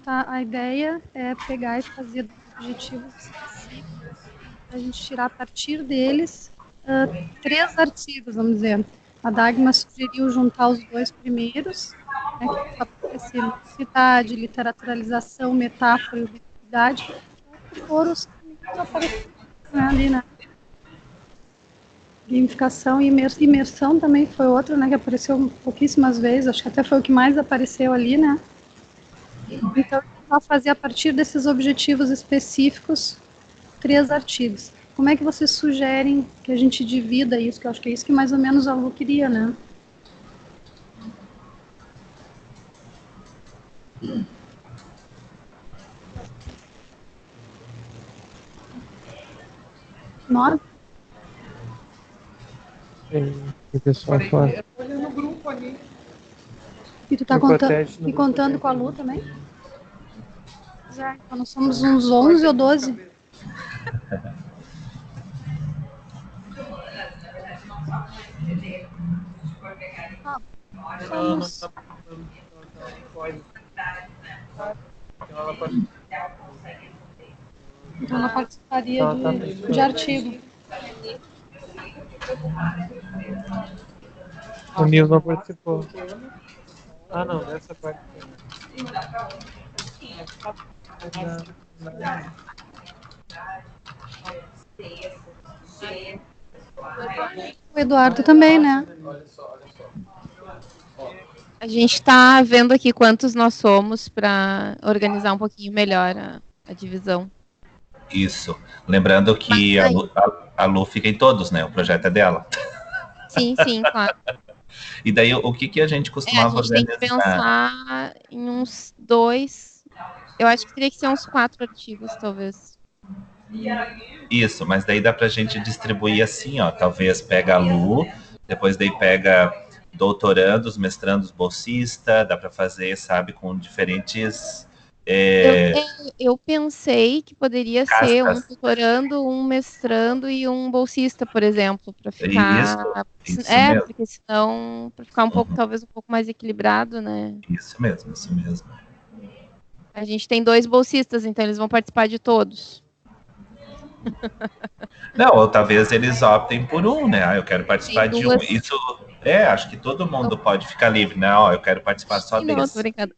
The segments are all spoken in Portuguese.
A ideia é pegar e fazer objetivos específicos, para a gente tirar a partir deles 3 artigos, vamos dizer. A Dagmar sugeriu juntar os 2 primeiros, né, que aparecer necessidade, literaturalização, metáfora e ubiquidade, que foram os que apareceram, né, ali, né? Gamificação e imersão também foi outro, né, que apareceu pouquíssimas vezes, acho que até foi o que mais apareceu ali, né? Então, tentar fazer a partir desses objetivos específicos 3 artigos. Como é que vocês sugerem que a gente divida isso? Que eu acho que é isso que mais ou menos a Lu queria, né? Nós? O pessoal fala. E tu tá contando com a Lu também? Já, então nós somos uns 11 ou 12. Somos... Então ela participaria de artigo. O Nil não participou. Ah, não, dessa parte. O Eduardo também, né? A gente está vendo aqui quantos nós somos para organizar um pouquinho melhor a divisão. Isso. Lembrando que a Lu fica em todos, né? O projeto é dela. Sim, claro. E daí, o que a gente costumava organizar? A gente tem que pensar em uns 2... Eu acho que teria que ser uns 4 artigos, talvez. Isso, mas daí dá pra gente distribuir assim, ó. Talvez pega a Lu, depois daí pega doutorandos, mestrandos, bolsista, dá para fazer, sabe, com diferentes... Eu pensei que poderia ser um doutorando, um mestrando e um bolsista, por exemplo, para ficar... Isso mesmo. Porque senão, para ficar talvez um pouco mais equilibrado, né? Isso mesmo. A gente tem 2 bolsistas, então eles vão participar de todos. Não, ou talvez eles optem por um, né? Ah, eu quero participar de um. Isso, acho que todo mundo pode ficar livre, né? Ó, eu quero participar só desse. Não, tô brincando.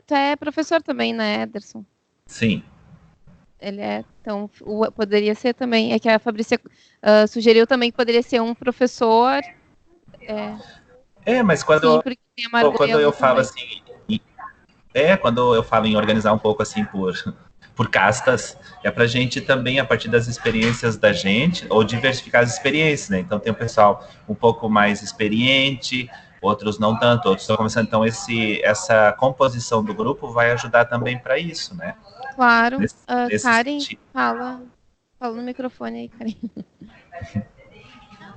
Tu é professor também, né, Ederson? Sim. Ele é, então, poderia ser também, é que a Fabrícia sugeriu também que poderia ser um professor. Mas quando eu falo assim, quando eu falo em organizar um pouco assim por castas, é para a gente também, a partir das experiências da gente, ou diversificar as experiências, né? Então tem um pessoal um pouco mais experiente, outros não tanto, outros estão começando. Então essa composição do grupo vai ajudar também para isso, né? Claro. Karen, fala no microfone aí, Karen.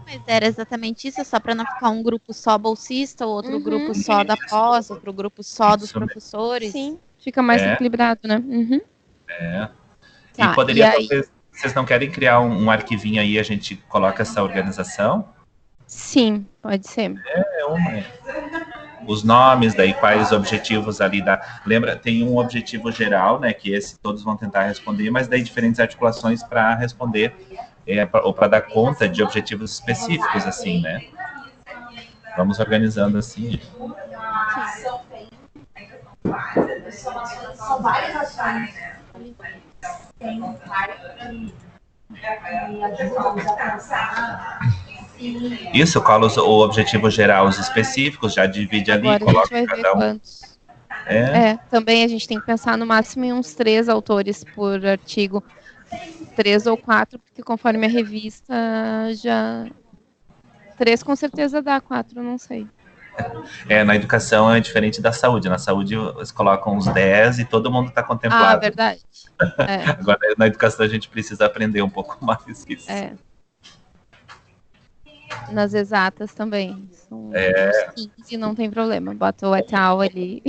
Mas era exatamente isso, só para não ficar um grupo só bolsista, outro grupo só da pós, outro grupo só dos professores. Sim, fica mais equilibrado, né? E poderia, talvez, vocês não querem criar um arquivinho aí, a gente coloca essa organização? Sim, pode ser. Os nomes, daí quais objetivos ali lembra, tem um objetivo geral, né, que esse todos vão tentar responder, mas daí diferentes articulações para responder, ou para dar conta de objetivos específicos, assim, né? Vamos organizando assim. São várias ações. Tem isso, cola o objetivo geral, os específicos, já divide ali, agora coloca a gente vai cada ver quantos. Também a gente tem que pensar no máximo em uns 3 autores por artigo. 3 ou 4, porque conforme a revista já... 3 com certeza dá, 4 não sei. Na educação é diferente da saúde. Na saúde eles colocam uns 10 e todo mundo está contemplado. Verdade. Agora na educação a gente precisa aprender um pouco mais isso. Nas exatas também. São uns 15, não tem problema. Bota o et al ali.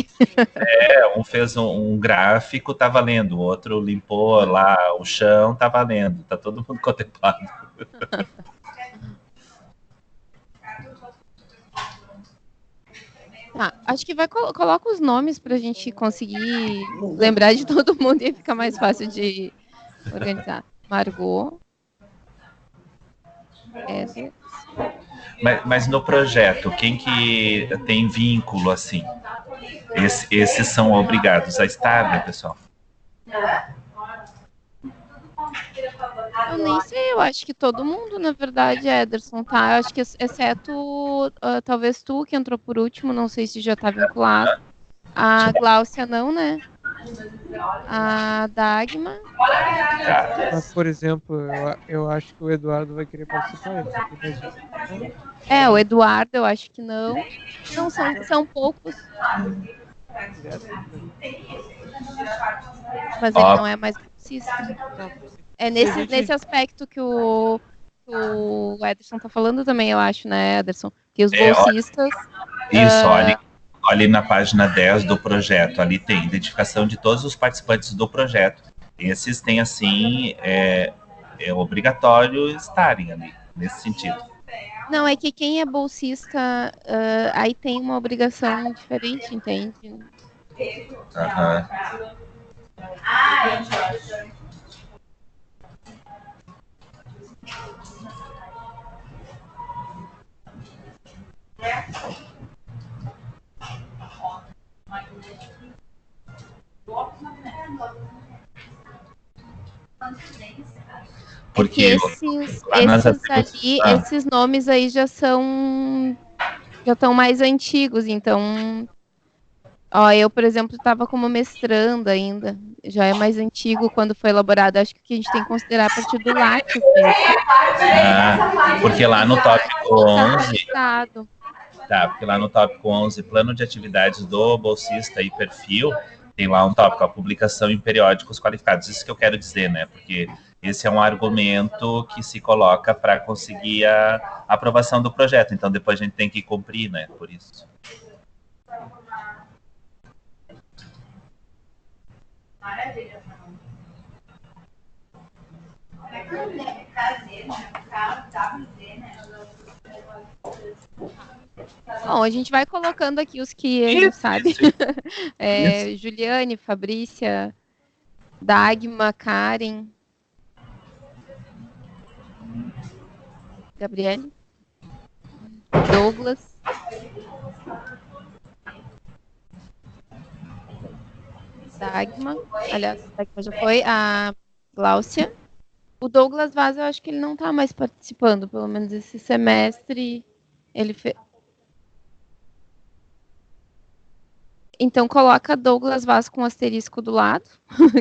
Um fez um gráfico, tá valendo. O outro limpou lá o chão, tá valendo. Tá todo mundo contemplado. Acho que coloca os nomes pra gente conseguir lembrar de todo mundo e fica mais fácil de organizar. Margot. Éder. Mas no projeto, quem que tem vínculo, assim? Esses são obrigados a estar, né, pessoal? Eu nem sei, eu acho que todo mundo, na verdade, Ederson, tá? Eu acho que exceto talvez tu, que entrou por último, não sei se já tá vinculado. A Gláucia não, né? A Dagma. Mas, por exemplo, eu acho que o Eduardo vai querer participar. O Eduardo, eu acho que não. Não, são poucos. Mas ele não é mais bolsista. É nesse aspecto que o Ederson tá falando também, eu acho, né, Ederson? Que os bolsistas... Isso, olhe na página 10 do projeto. Ali tem identificação de todos os participantes do projeto. Esses têm, assim, é obrigatório estarem ali, nesse sentido. Não, é que quem é bolsista, aí tem uma obrigação diferente, entende? Aham. Porque esses nomes aí já estão mais antigos, então eu, por exemplo, estava como mestranda ainda, já é mais antigo quando foi elaborado, acho que o que a gente tem que considerar a partir do Lattes mesmo. Porque lá no tópico 11... Tá, porque lá no tópico 11, plano de atividades do bolsista e perfil, tem lá um tópico, a publicação em periódicos qualificados. Isso que eu quero dizer, né? Porque esse é um argumento que se coloca para conseguir a aprovação do projeto. Então, depois a gente tem que cumprir, né? Por isso. Maravilha. Bom, a gente vai colocando aqui os que a gente sabe. Juliane, Fabrícia, Dagma, Karen, Gabriele, Douglas, Dagma, aliás, Dagma já foi, a Gláucia. O Douglas Vaz, eu acho que ele não está mais participando, pelo menos esse semestre. Ele fez. Então, coloca Douglas Vaz com asterisco do lado,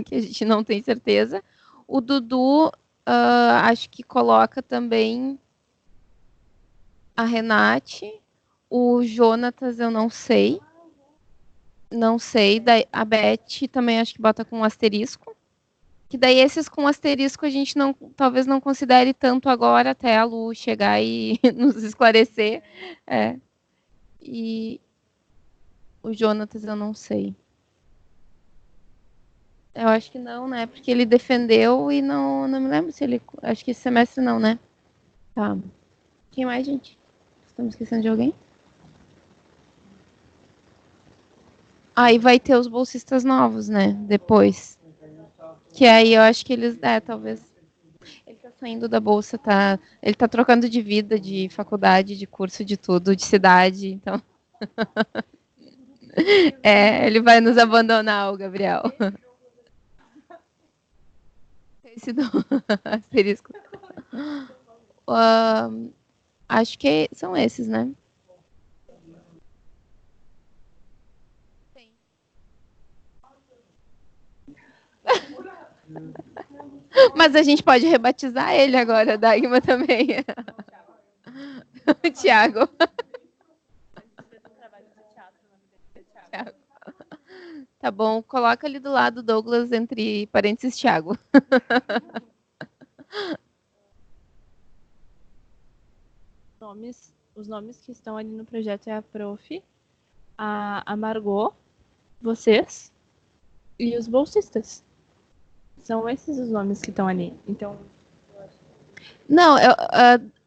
que a gente não tem certeza. O Dudu, acho que coloca também a Renate. O Jonatas, eu não sei. Não sei. A Beth também acho que bota com asterisco. Que daí esses com asterisco a gente talvez não considere tanto agora, até a Lu chegar e nos esclarecer. E o Jonatas eu não sei. Eu acho que não, né? Porque ele defendeu e não me lembro se ele... Acho que esse semestre não, né? Tá. Quem mais, gente? Estamos esquecendo de alguém? Aí vai ter os bolsistas novos, né? Depois. Que aí eu acho que eles... talvez... Ele tá saindo da bolsa, tá... Ele tá trocando de vida, de faculdade, de curso, de tudo, de cidade, então... ele vai nos abandonar, o Gabriel. Esse do asterisco. Acho que são esses, né? Mas a gente pode rebatizar ele agora, Dagma também. O Thiago. Tá bom, coloca ali do lado Douglas, entre parênteses, Thiago. Os nomes que estão ali no projeto é a Prof, a Margot, vocês e os bolsistas. São esses os nomes que estão ali. Então. Não,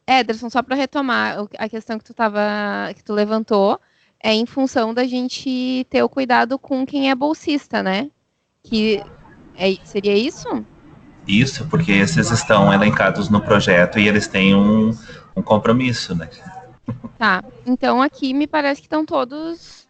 Ederson, só para retomar a questão que tu levantou, é em função da gente ter o cuidado com quem é bolsista, né? Seria isso? Isso, porque esses estão elencados no projeto e eles têm um compromisso, né? Tá, então aqui me parece que estão todos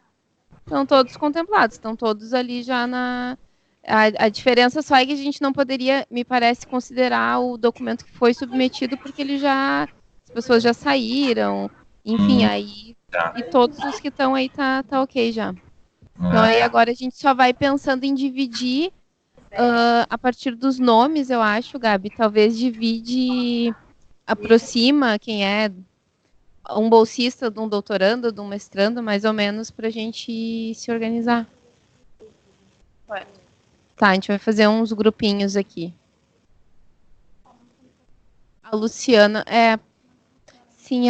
contemplados, estão todos ali já na... A diferença só é que a gente não poderia, me parece, considerar o documento que foi submetido, porque as pessoas já saíram, enfim, aí, tá. E todos os que estão aí tá ok já. Então aí agora a gente só vai pensando em dividir a partir dos nomes, eu acho, Gabi, talvez aproxima quem é um bolsista, de um doutorando, de um mestrando, mais ou menos, para a gente se organizar. Tá, a gente vai fazer uns grupinhos aqui. A Luciana, sim,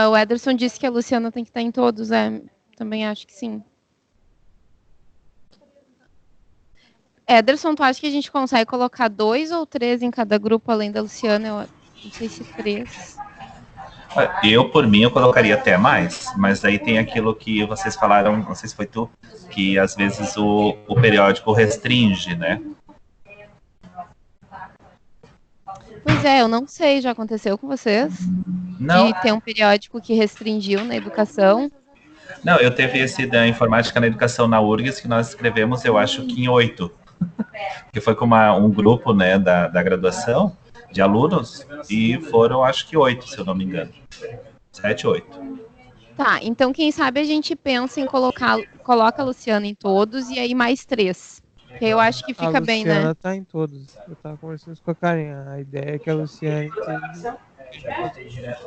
o Ederson disse que a Luciana tem que estar em todos, também acho que sim. Ederson, tu acha que a gente consegue colocar 2 ou 3 em cada grupo, além da Luciana? Eu não sei se 3. Por mim, eu colocaria até mais, mas daí tem aquilo que vocês falaram, não sei se foi tu, que às vezes o periódico restringe, né? Pois é, eu não sei, já aconteceu com vocês? Não. De ter um periódico que restringiu na educação? Não, eu teve esse da informática na educação na URGS, que nós escrevemos, eu acho que em 8, que foi com um grupo, né, da graduação, de alunos, e foram, acho que 8, se eu não me engano. 7, 8. Tá, então quem sabe a gente pensa em coloca a Luciana em todos e aí mais 3. Que eu acho que fica bem, né? A Luciana tá em todos. Eu tava conversando com a Karen. A ideia é que a Luciana esteja...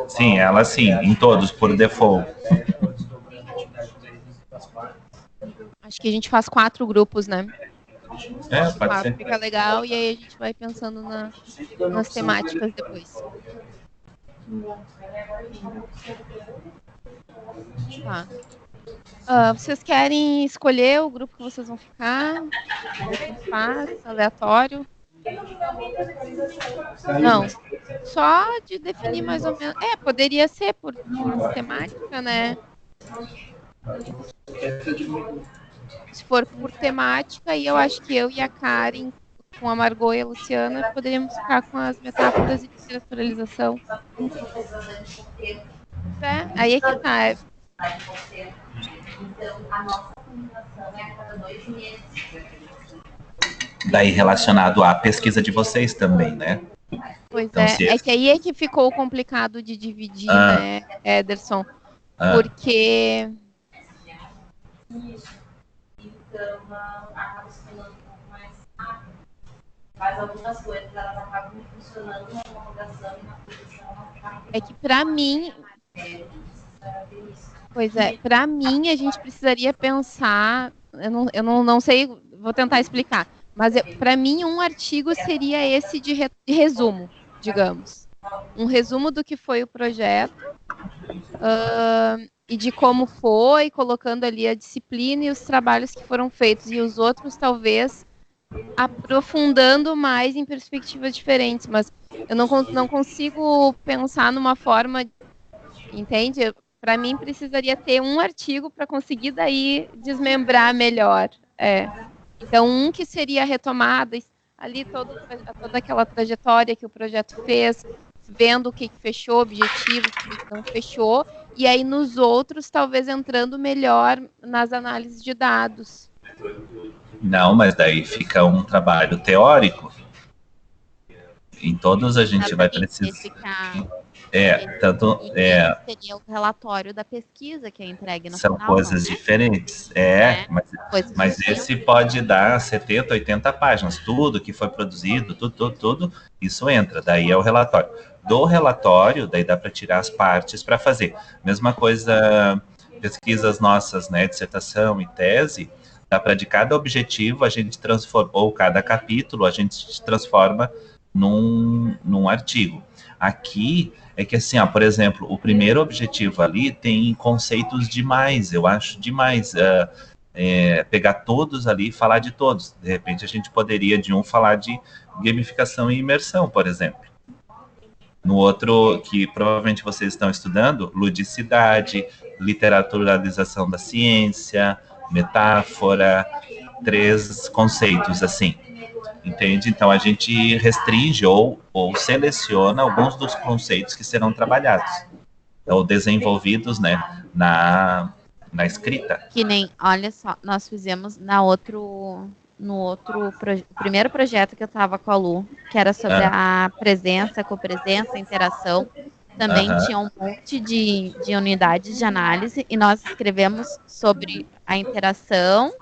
Sim, ela sim, em todos, por default. Acho que a gente faz 4 grupos, né? Pode ser. Fica legal e aí a gente vai pensando nas temáticas depois. Tá. Vocês querem escolher o grupo que vocês vão ficar? Aleatório? Não. Só de definir mais ou menos. Poderia ser por temática, né? Se for por temática, e eu acho que eu e a Karen, com a Margot e a Luciana, poderíamos ficar com as metáforas e desnaturalização. Aí é que tá. Daí relacionado à pesquisa de vocês também, né? Pois então, é que aí é que ficou complicado de dividir, né, Ederson? Porque... Então, acaba se tornando um pouco mais rápido. Mas algumas coisas, elas acabam funcionando na homologação e na produção. É que, para mim... Pois é, para mim, a gente precisaria pensar... Eu não sei, vou tentar explicar. Mas, para mim, um artigo seria esse de resumo, digamos. Um resumo do que foi o projeto. E de como foi, colocando ali a disciplina e os trabalhos que foram feitos, e os outros talvez aprofundando mais em perspectivas diferentes, mas eu não consigo pensar numa forma, entende? Para mim precisaria ter um artigo para conseguir daí desmembrar melhor. Então um que seria retomada ali toda aquela trajetória que o projeto fez, vendo o que fechou, objetivo, o que não fechou, e aí nos outros talvez entrando melhor nas análises de dados. Não, mas daí fica um trabalho teórico. Em todos a gente vai precisar. Seria o relatório da pesquisa que é entregue no final. São coisas diferentes. Mas esse pode dar 70, 80 páginas. Tudo que foi produzido, tudo, isso entra. Daí é o relatório. Do relatório, daí dá para tirar as partes para fazer. Mesma coisa, pesquisas nossas, né, dissertação e tese, dá para de cada objetivo a gente transforma, ou cada capítulo a gente transforma num artigo. Aqui é que assim, por exemplo, o primeiro objetivo ali tem conceitos demais, eu acho demais. Pegar todos ali e falar de todos. De repente a gente poderia de um falar de gamificação e imersão, por exemplo. No outro, que provavelmente vocês estão estudando, ludicidade, literaturalização da ciência, metáfora, 3 conceitos assim. Entende? Então a gente restringe ou seleciona alguns dos conceitos que serão trabalhados ou desenvolvidos, né, na escrita. Que nem, olha só, nós fizemos primeiro projeto que eu estava com a Lu, que era sobre a presença, copresença, interação. Também tinha um monte de unidades de análise e nós escrevemos sobre a interação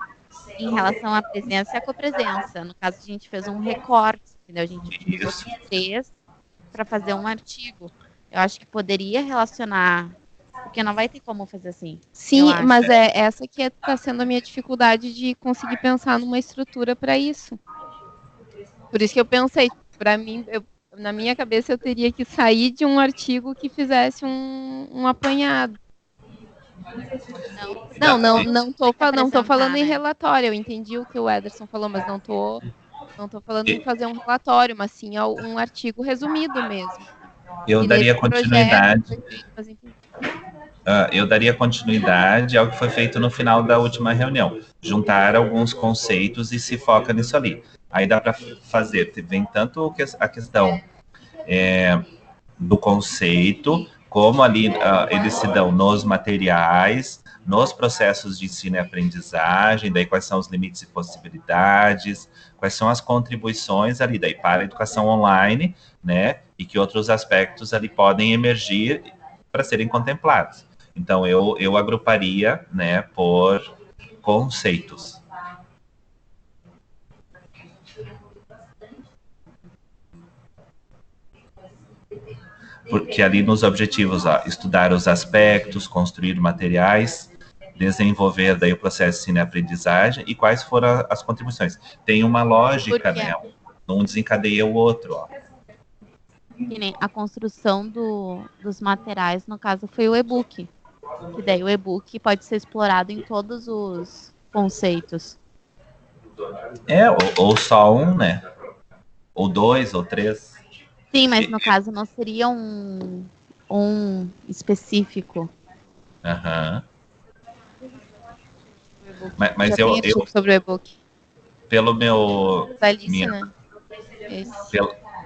em relação à presença e à copresença. No caso, a gente fez um recorte, entendeu? A gente fez 3 para fazer um artigo. Eu acho que poderia relacionar, porque não vai ter como fazer assim. Sim, mas é essa que está sendo a minha dificuldade de conseguir pensar numa estrutura para isso. Por isso que eu pensei, para mim, na minha cabeça eu teria que sair de um artigo que fizesse um apanhado. Não tô falando em relatório. Eu entendi o que o Ederson falou, mas não tô falando em fazer um relatório, mas sim um artigo resumido mesmo. Eu daria continuidade. Eu daria continuidade ao que foi feito no final da última reunião. Juntar alguns conceitos e se foca nisso ali. Aí dá para fazer, vem tanto a questão do conceito, como ali eles se dão nos materiais, nos processos de ensino e aprendizagem, daí quais são os limites e possibilidades, quais são as contribuições ali daí para a educação online, né, e que outros aspectos ali podem emergir para serem contemplados. Então, eu agruparia, né, por conceitos. Porque ali nos objetivos, estudar os aspectos, construir materiais, desenvolver daí o processo de ensino e aprendizagem e quais foram as contribuições. Tem uma lógica, né? Um desencadeia o outro, ó. Que nem a construção dos materiais, no caso, foi o e-book. Que daí o e-book pode ser explorado em todos os conceitos. Ou só um, né? Ou 2, ou 3. Sim, mas no caso não seria um específico. Aham. Mas já eu sobre o e-book. Pelo meu... Né?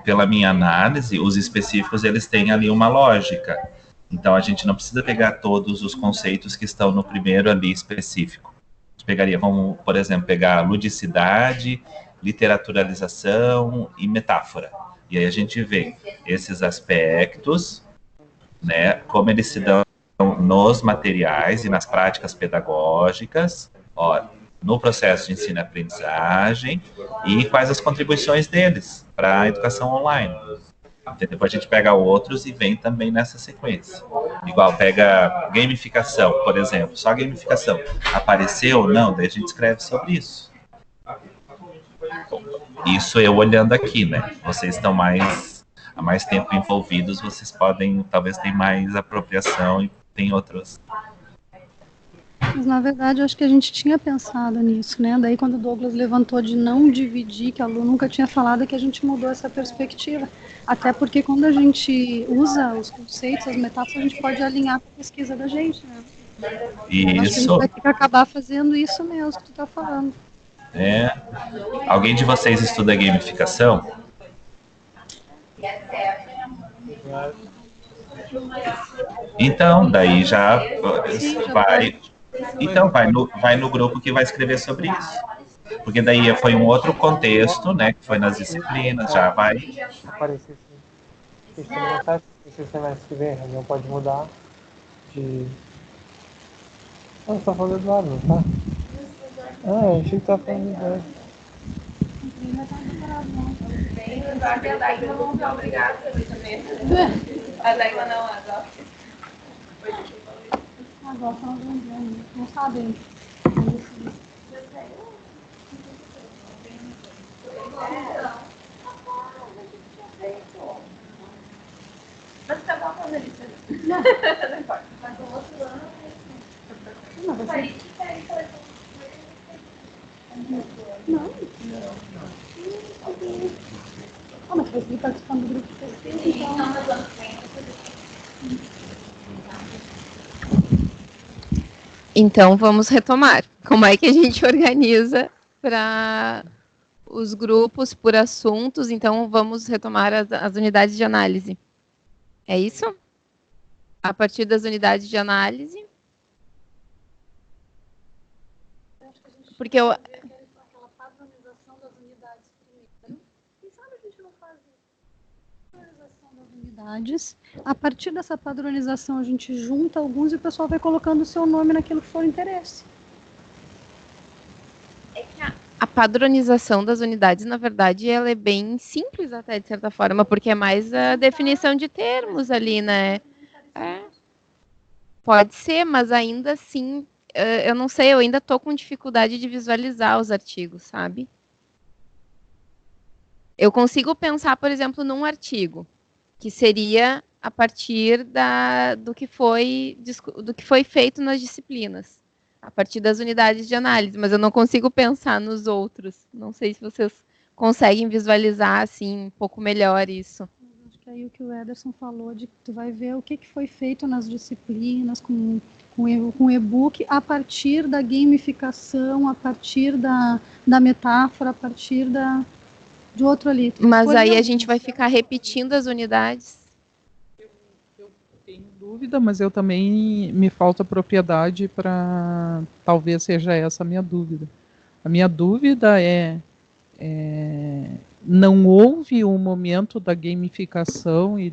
Pela minha análise, os específicos, eles têm ali uma lógica. Então, a gente não precisa pegar todos os conceitos que estão no primeiro ali específico. A gente pegaria, vamos, por exemplo, pegar ludicidade, literaturalização e metáfora. E aí a gente vê esses aspectos, né, como eles se dão nos materiais e nas práticas pedagógicas, no processo de ensino e aprendizagem, e quais as contribuições deles para a educação online. Então, depois a gente pega outros e vem também nessa sequência. Igual, pega gamificação, por exemplo, só gamificação. Apareceu ou não? Daí a gente escreve sobre isso. Isso eu olhando aqui, né? Vocês estão há mais tempo envolvidos, vocês podem, talvez, ter mais apropriação e tem outros... Mas, na verdade, eu acho que a gente tinha pensado nisso, né? Daí, quando o Douglas levantou de não dividir, que a Lu nunca tinha falado, é que a gente mudou essa perspectiva. Até porque, quando a gente usa os conceitos, as metáforas, a gente pode alinhar com a pesquisa da gente, né? Isso. Acho que a gente vai ter que acabar fazendo isso mesmo que tu tá falando. Alguém de vocês estuda gamificação? Então, daí já vai... Então, vai no grupo que vai escrever sobre isso. Porque daí foi um outro contexto, né? Que foi nas disciplinas, já vai... Aparecer sim. Se semestre que vem, a reunião pode mudar de... Não, você tá falando do Eduardo, não tá? Eu achei que tá falando do Eduardo. A Dagma não tá obrigada também. A Dagma não, agora. Agora não sabem. Mas tá bom fazer isso. Não importa. Mas o outro ano... Não, você... Não. Mas você está participando do grupo de pesquisa, então... Então, vamos retomar. Como é que a gente organiza para os grupos por assuntos? Então, vamos retomar as unidades de análise. É isso? A partir das unidades de análise. Porque eu... Aquela padronização das unidades primeiro. Quem sabe a gente não faz isso? Padronização das unidades. A partir dessa padronização, a gente junta alguns e o pessoal vai colocando o seu nome naquilo que for interesse. A padronização das unidades, na verdade, ela é bem simples até, de certa forma, porque é mais a definição de termos ali, né? Pode ser, mas ainda assim, eu não sei, eu ainda estou com dificuldade de visualizar os artigos, sabe? Eu consigo pensar, por exemplo, num artigo, que seria a partir do que foi feito nas disciplinas, a partir das unidades de análise, mas eu não consigo pensar nos outros. Não sei se vocês conseguem visualizar assim um pouco melhor isso. Acho que é aí o que o Ederson falou, de que tu vai ver o que foi feito nas disciplinas, com o e-book, a partir da gamificação, a partir da metáfora, a partir de outro ali. Mas aí a gente vai ficar repetindo as unidades. Eu tenho dúvida, mas eu também me falta propriedade para... Talvez seja essa a minha dúvida. A minha dúvida não houve um momento da gamificação e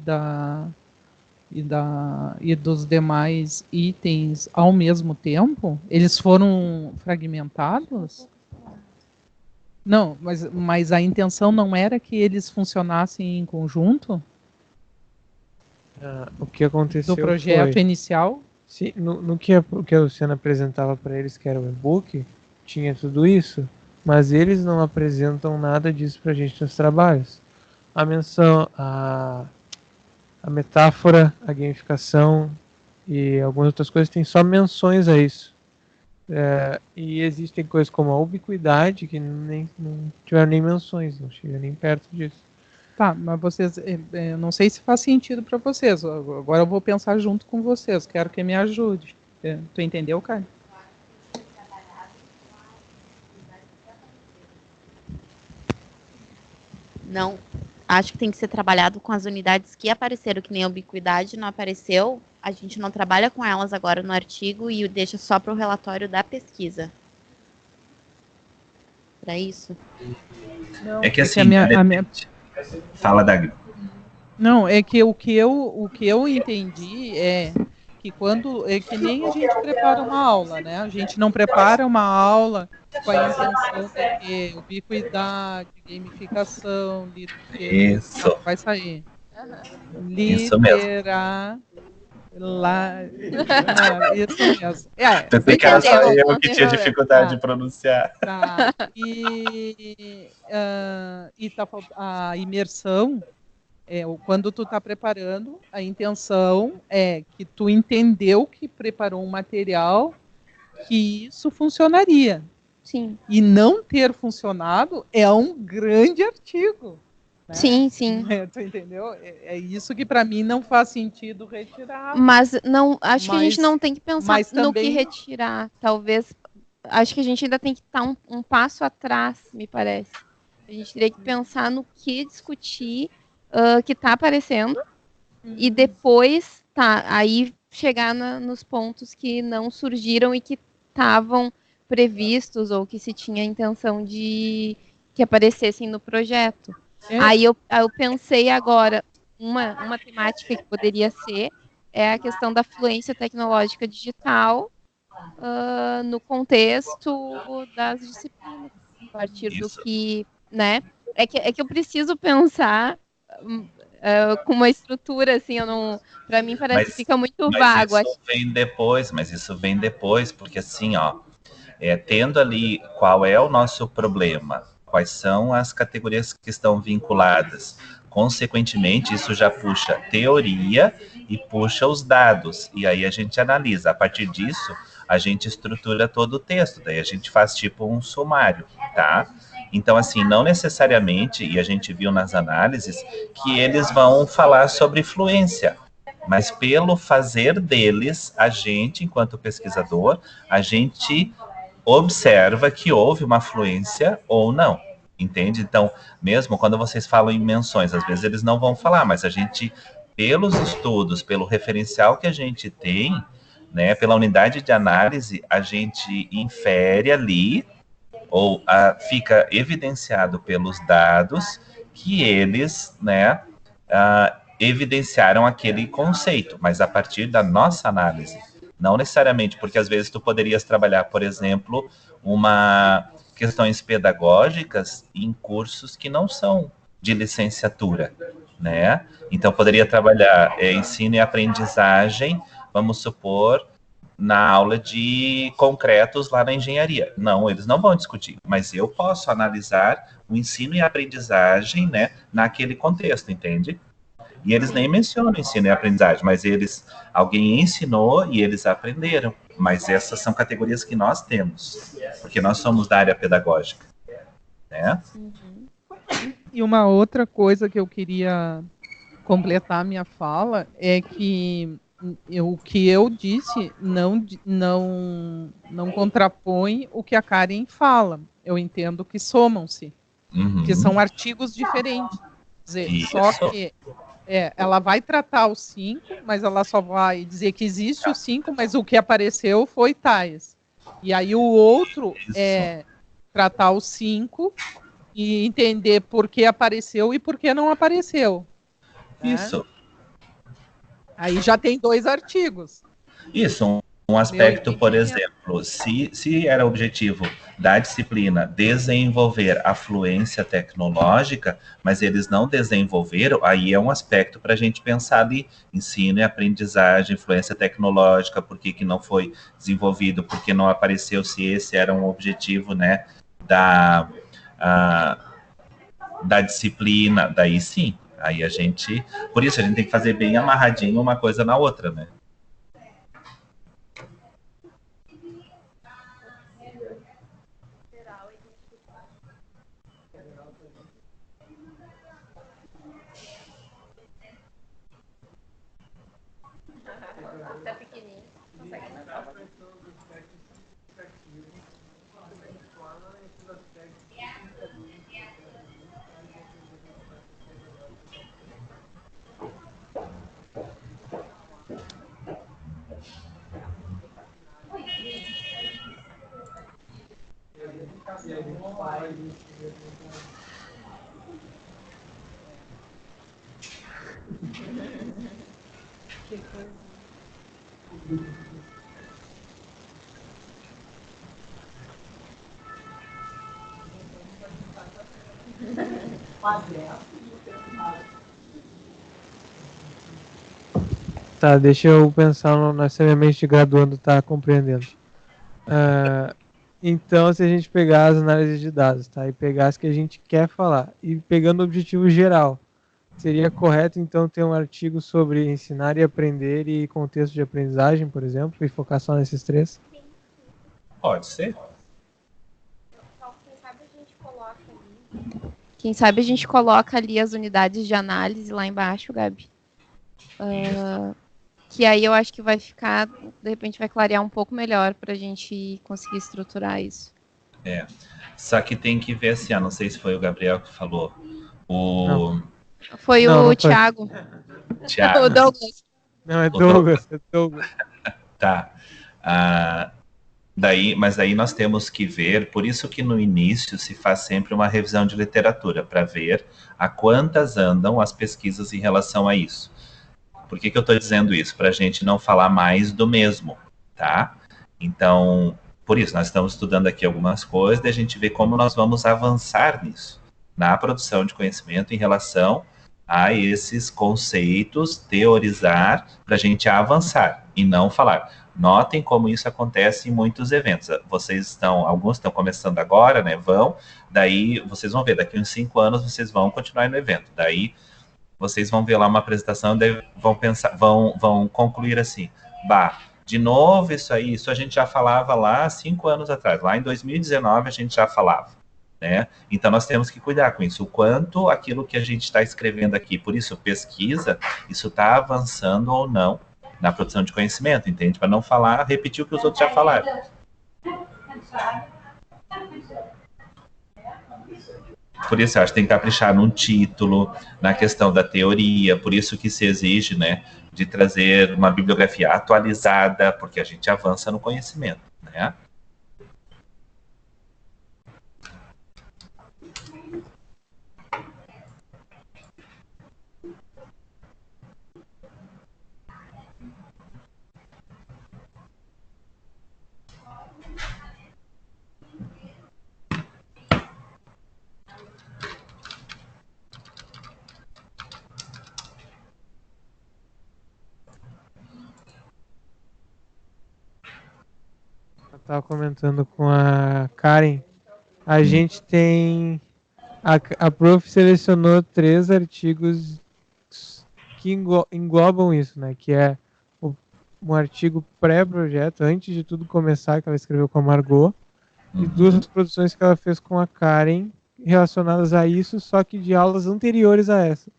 dos demais itens ao mesmo tempo? Eles foram fragmentados? Não, mas a intenção não era que eles funcionassem em conjunto? O que aconteceu do projeto inicial? Sim, no que a Luciana apresentava para eles, que era o e-book, tinha tudo isso, mas eles não apresentam nada disso para a gente nos trabalhos. A menção, a metáfora, a gamificação e algumas outras coisas têm só menções a isso. E existem coisas como a ubiquidade que não tiveram nem menções, não chega nem perto disso. Tá, mas vocês, não sei se faz sentido para vocês. Agora eu vou pensar junto com vocês. Quero que me ajude. Tu entendeu, Caio? Não, acho que tem que ser trabalhado com as unidades que apareceram, que nem a ubiquidade não apareceu. A gente não trabalha com elas agora no artigo e deixa só para o relatório da pesquisa. Para isso? Não, é que assim, a minha... Fala, Dagny. Não, é que o que eu entendi é que que nem a gente prepara uma aula, né? A gente não prepara uma aula com a intenção de ter ubiquidade, gamificação, isso. Vai sair. Isso mesmo. Isso mesmo. Pensei que era só eu que tinha dificuldade de pronunciar. Tá. A imersão, quando tu tá preparando, a intenção é que tu entendeu que preparou um material que isso funcionaria. Sim. E não ter funcionado é um grande artigo. Né? Sim, sim. Tu entendeu? É isso que para mim não faz sentido retirar. Mas não, acho que a gente não tem que pensar no também... que retirar. Talvez, acho que a gente ainda tem que estar um passo atrás, me parece. A gente teria que pensar no que discutir que está aparecendo e depois aí chegar nos pontos que não surgiram e que estavam previstos ou que se tinha a intenção de que aparecessem no projeto. Aí eu pensei agora, uma temática que poderia ser a questão da fluência tecnológica digital no contexto das disciplinas, a partir do que, né? É que eu preciso pensar com uma estrutura, assim, para mim parece que fica muito vago. Mas isso vem depois, porque assim, tendo ali qual é o nosso problema, quais são as categorias que estão vinculadas. Consequentemente, isso já puxa teoria e puxa os dados. E aí a gente analisa. A partir disso, a gente estrutura todo o texto. Daí a gente faz tipo um sumário, tá? Então, assim, não necessariamente, e a gente viu nas análises, que eles vão falar sobre fluência. mas pelo fazer deles, a gente, enquanto pesquisador, a gente observa que houve uma fluência ou não, entende? Então, mesmo quando vocês falam em menções, às vezes eles não vão falar, mas a gente, pelos estudos, pelo referencial que a gente tem, né, pela unidade de análise, a gente infere ali, ou fica evidenciado pelos dados, que eles, né, evidenciaram aquele conceito, mas a partir da nossa análise. Não necessariamente, porque às vezes tu poderias trabalhar, por exemplo, questões pedagógicas em cursos que não são de licenciatura, né? Então, poderia trabalhar ensino e aprendizagem, vamos supor, na aula de concretos lá na engenharia. Não, eles não vão discutir, mas eu posso analisar o ensino e aprendizagem, né, naquele contexto, entende? E eles nem mencionam ensino e aprendizagem, mas alguém ensinou e eles aprenderam. Mas essas são categorias que nós temos, porque nós somos da área pedagógica, né? E uma outra coisa que eu queria completar a minha fala é que o que eu disse não contrapõe o que a Karen fala. Eu entendo que somam-se, que são artigos diferentes. Quer dizer, só que ela vai tratar os 5, mas ela só vai dizer que existe os 5, mas o que apareceu foi tais. E aí o outro é tratar os 5 e entender por que apareceu e por que não apareceu. Isso. Né? Aí já tem 2 artigos. Isso, um aspecto, por exemplo, se era objetivo da disciplina desenvolver a fluência tecnológica, mas eles não desenvolveram, aí é um aspecto para a gente pensar ali, ensino e aprendizagem, fluência tecnológica, por que não foi desenvolvido, por que não apareceu, se esse era um objetivo, né, da disciplina, daí sim. Aí por isso a gente tem que fazer bem amarradinho uma coisa na outra, né? Tá, deixa eu pensar se a minha mente de graduando tá compreendendo. Então, se a gente pegar as análises de dados, tá, e pegar as que a gente quer falar, e pegando o objetivo geral, seria correto, então, ter um artigo sobre ensinar e aprender e contexto de aprendizagem, por exemplo, e focar só nesses 3? Pode ser. Quem sabe a gente coloca ali as unidades de análise lá embaixo, Gabi. Que aí eu acho que vai ficar, de repente vai clarear um pouco melhor para a gente conseguir estruturar isso. Só que tem que ver assim, não sei se foi o Gabriel que falou. Foi o Thiago. Thiago. O Douglas. Não, é Douglas. Tá. Mas daí nós temos que ver, por isso que no início se faz sempre uma revisão de literatura, para ver a quantas andam as pesquisas em relação a isso. Por que eu estou dizendo isso? Para a gente não falar mais do mesmo, tá? Então, por isso, nós estamos estudando aqui algumas coisas e a gente vê como nós vamos avançar nisso, na produção de conhecimento em relação a esses conceitos, teorizar, para a gente avançar e não falar. Notem como isso acontece em muitos eventos. Alguns estão começando agora, né? Daí vocês vão ver, daqui uns 5 anos vocês vão continuar no evento. Daí vocês vão ver lá uma apresentação, daí vão concluir assim, de novo isso a gente já falava lá 5 anos atrás, lá em 2019 a gente já falava, né? Então nós temos que cuidar com isso, o quanto aquilo que a gente está escrevendo aqui, por isso pesquisa, isso está avançando ou não na produção de conhecimento, entende? Para não falar, repetir o que os outros já falaram. Por isso, eu acho que tem que caprichar num título, na questão da teoria, por isso que se exige, né, de trazer uma bibliografia atualizada, porque a gente avança no conhecimento, né? Eu estava comentando com a Karen, a gente tem... A prof selecionou 3 artigos que englobam isso, né? Que é um artigo pré-projeto, antes de tudo começar, que ela escreveu com a Margot, e 2 produções que ela fez com a Karen relacionadas a isso, só que de aulas anteriores a essa.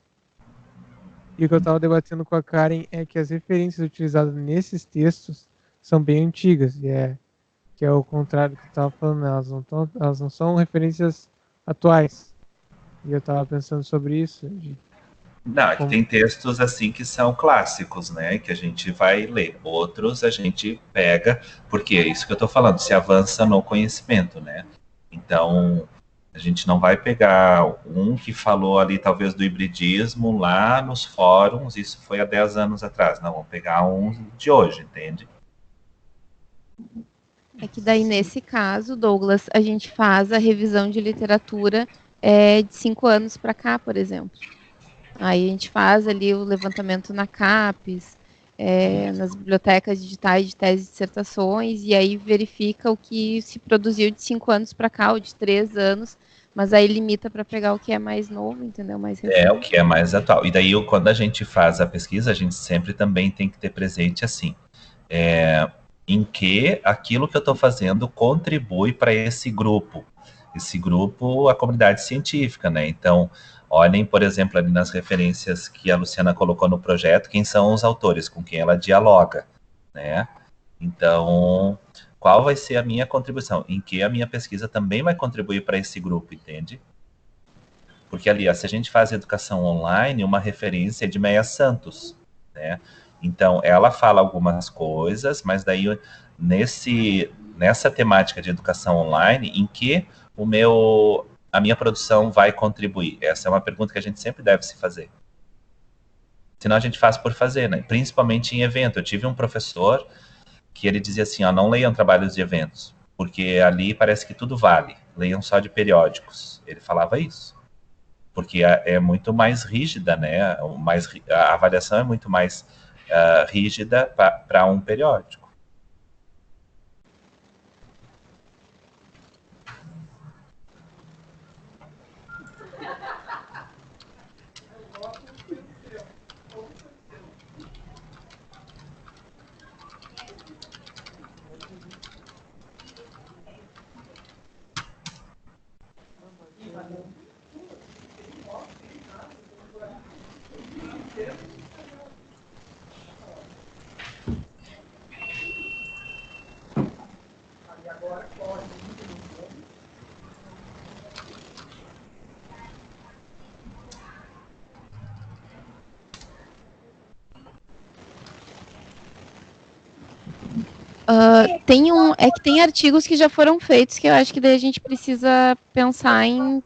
E o que eu estava debatendo com a Karen é que as referências utilizadas nesses textos são bem antigas, que é o contrário do que eu estava falando, elas não são referências atuais. E eu estava pensando sobre isso. Não, é que tem textos assim que são clássicos, né? Que a gente vai ler. Outros a gente pega, porque é isso que eu estou falando, se avança no conhecimento, né? Então, a gente não vai pegar um que falou ali, talvez, do hibridismo lá nos fóruns, isso foi há 10 anos atrás. Não, vamos pegar um de hoje, entende? É que daí, nesse caso, Douglas, a gente faz a revisão de literatura de 5 anos para cá, por exemplo. Aí a gente faz ali o levantamento na CAPES, nas bibliotecas digitais de tese e dissertações, e aí verifica o que se produziu de 5 anos para cá, ou de 3 anos, mas aí limita para pegar o que é mais novo, entendeu? Mais recente. O que é mais atual. E daí, quando a gente faz a pesquisa, a gente sempre também tem que ter presente assim, em que aquilo que eu estou fazendo contribui para esse grupo. Esse grupo, a comunidade científica, né? Então, olhem, por exemplo, ali nas referências que a Luciana colocou no projeto, quem são os autores, com quem ela dialoga, né? Então, qual vai ser a minha contribuição? Em que a minha pesquisa também vai contribuir para esse grupo, entende? Porque ali, se a gente faz educação online, uma referência é de Meia Santos, né? Então, ela fala algumas coisas, mas daí, nessa temática de educação online, em que a minha produção vai contribuir? Essa é uma pergunta que a gente sempre deve se fazer. Senão a gente faz por fazer, né? Principalmente em evento. Eu tive um professor que ele dizia assim, não leiam trabalhos de eventos, porque ali parece que tudo vale. Leiam só de periódicos. Ele falava isso. Porque é muito mais rígida, né? A avaliação é muito mais rígida para um periódico. Tem artigos que já foram feitos que eu acho que daí a gente precisa pensar em,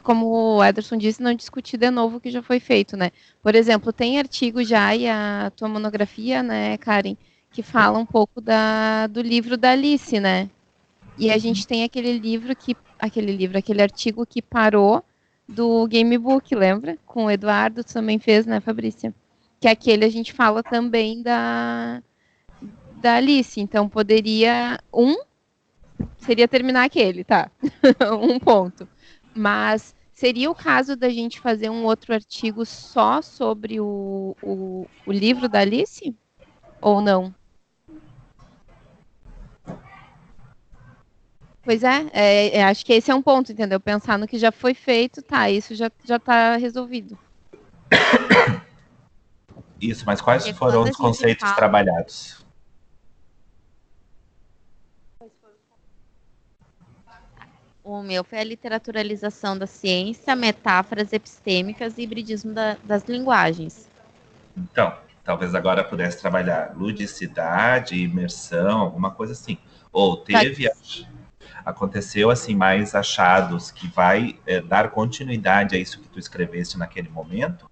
como o Ederson disse, não discutir de novo o que já foi feito, né? Por exemplo, tem artigo já, e a tua monografia, né, Karen, que fala um pouco do livro da Alice, né? E a gente tem aquele artigo que parou do Gamebook, lembra? Com o Eduardo, tu também fez, né, Fabrícia? Que aquele a gente fala também da Alice, então seria terminar aquele, tá? Um ponto. Mas seria o caso da gente fazer um outro artigo só sobre o livro da Alice? Ou não? Pois é, acho que esse é um ponto, entendeu? Pensar no que já foi feito, tá, isso já tá resolvido. Isso, mas quais Porque foram quando a os gente conceitos fala- trabalhados? O meu foi a literaturalização da ciência, metáforas epistêmicas e hibridismo das linguagens. Então, talvez agora pudesse trabalhar ludicidade, imersão, alguma coisa assim. Ou aconteceu assim mais achados que vai dar continuidade a isso que tu escreveste naquele momento?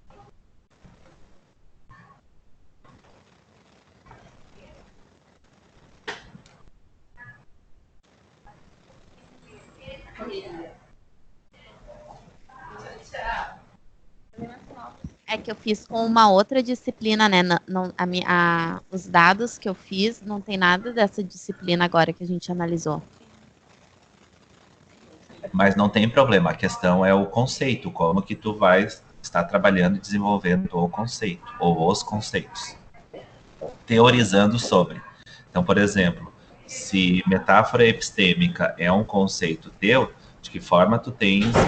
É que eu fiz com uma outra disciplina, né? Os dados que eu fiz não tem nada dessa disciplina agora que a gente analisou. Mas não tem problema, a questão é o conceito, como que tu vai estar trabalhando e desenvolvendo o conceito, ou os conceitos, teorizando sobre. Então, por exemplo, se metáfora epistêmica é um conceito teu, de que forma tu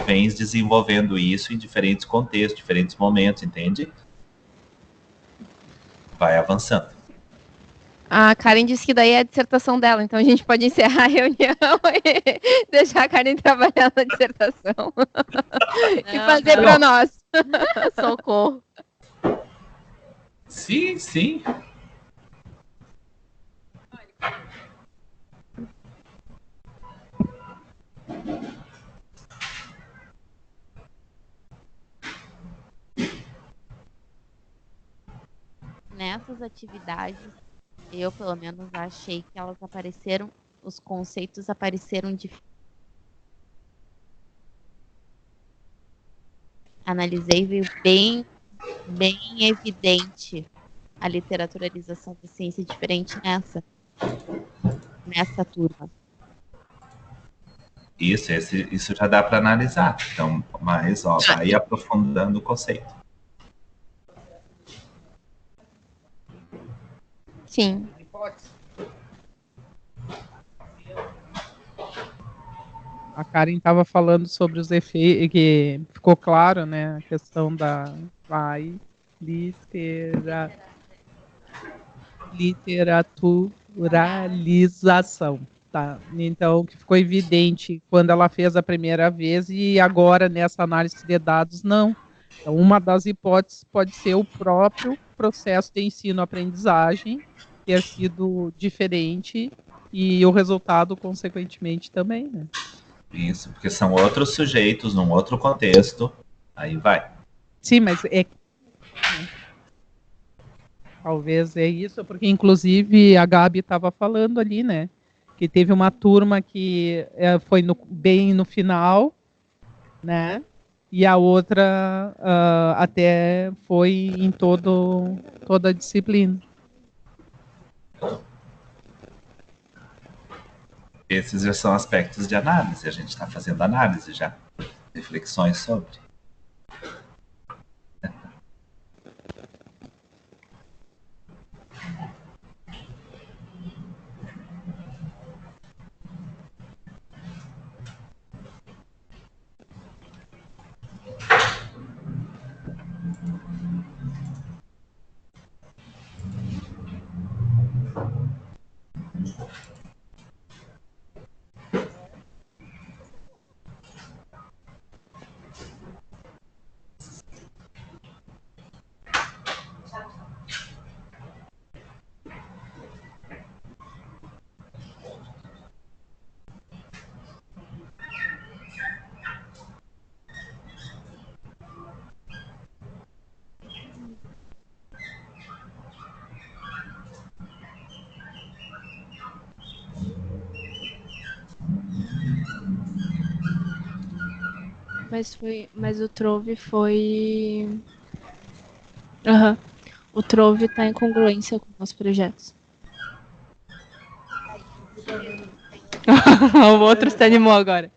vens desenvolvendo isso em diferentes contextos, diferentes momentos, entende? Vai avançando. A Karen disse que daí é a dissertação dela, então a gente pode encerrar a reunião e deixar a Karen trabalhar na dissertação. E fazer para nós. Socorro. Sim, sim. Nessas atividades, eu pelo menos achei que elas apareceram, os conceitos apareceram de. Analisei e veio bem evidente a literaturalização da ciência diferente nessa turma. Isso já dá para analisar. Então, mas vai aprofundando o conceito. Sim. A Karen estava falando sobre os efeitos, que ficou claro, né, a questão da literaturalização, tá? Então, que ficou evidente quando ela fez a primeira vez e agora nessa análise de dados não. Então, uma das hipóteses pode ser o próprio processo de ensino-aprendizagem ter sido diferente e o resultado, consequentemente, também, né? Isso, porque são outros sujeitos, num outro contexto, aí vai. Sim, mas talvez é isso, porque inclusive a Gabi estava falando ali, né? Que teve uma turma que foi bem no final, né? E a outra até foi em toda a disciplina. Esses já são aspectos de análise, a gente está fazendo análise já, reflexões sobre. Mas o Trove foi. Aham. O Trove tá em congruência com os projetos. O outro se animou agora.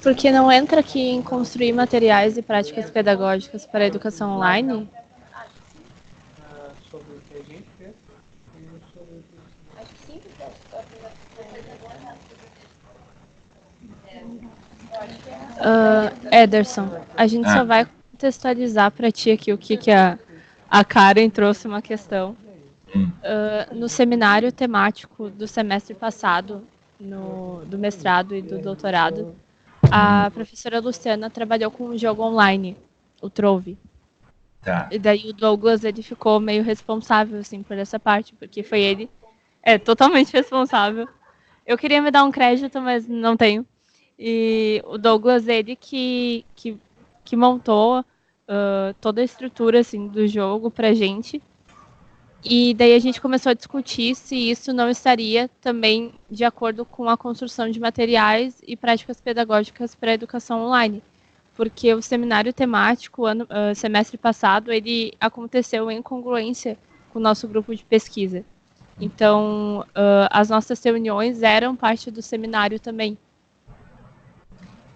Porque não entra aqui em construir materiais e práticas pedagógicas para a educação online? Sobre o que a gente fez e sobre o que... Acho que sim, porque Ederson, a gente só vai contextualizar para ti aqui o que a Karen trouxe uma questão. No seminário temático do semestre passado, do mestrado e do doutorado, a professora Luciana trabalhou com um jogo online, o Trove. Tá. E daí o Douglas, ele ficou meio responsável, assim, por essa parte, porque foi ele, totalmente responsável. Eu queria me dar um crédito, mas não tenho. E o Douglas, ele que montou toda a estrutura, assim, do jogo pra gente. E daí a gente começou a discutir se isso não estaria também de acordo com a construção de materiais e práticas pedagógicas para a educação online. Porque o seminário temático, semestre passado, ele aconteceu em congruência com o nosso grupo de pesquisa. Então, as nossas reuniões eram parte do seminário também.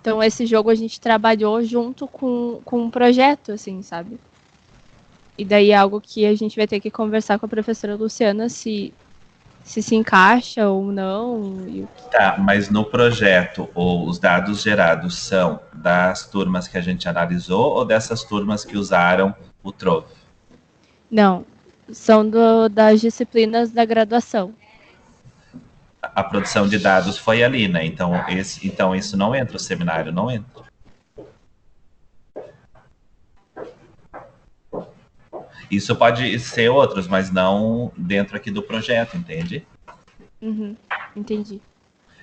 Então, esse jogo a gente trabalhou junto com um projeto, assim, sabe? E daí é algo que a gente vai ter que conversar com a professora Luciana se encaixa ou não. Tá, mas no projeto, os dados gerados são das turmas que a gente analisou ou dessas turmas que usaram o Trove? Não, são das disciplinas da graduação. A produção de dados foi ali, né? Então isso não entra, o seminário não entra. Isso pode ser outros, mas não dentro aqui do projeto, entende? Uhum, entendi.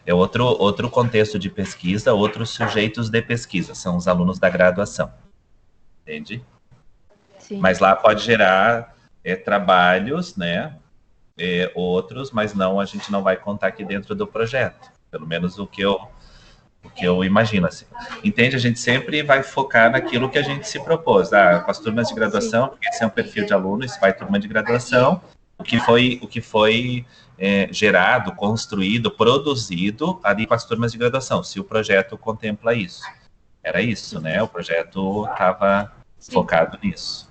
É outro contexto de pesquisa, outros sujeitos de pesquisa, são os alunos da graduação, entende? Sim. Mas lá pode gerar trabalhos, né? Outros, mas não, a gente não vai contar aqui dentro do projeto, pelo menos o que eu imagino, assim. Entende? A gente sempre vai focar naquilo que a gente se propôs, com as turmas de graduação, porque esse é um perfil de aluno, isso vai turma de graduação, o que foi gerado, construído, produzido ali com as turmas de graduação, se o projeto contempla isso. Era isso, né? O projeto estava focado nisso.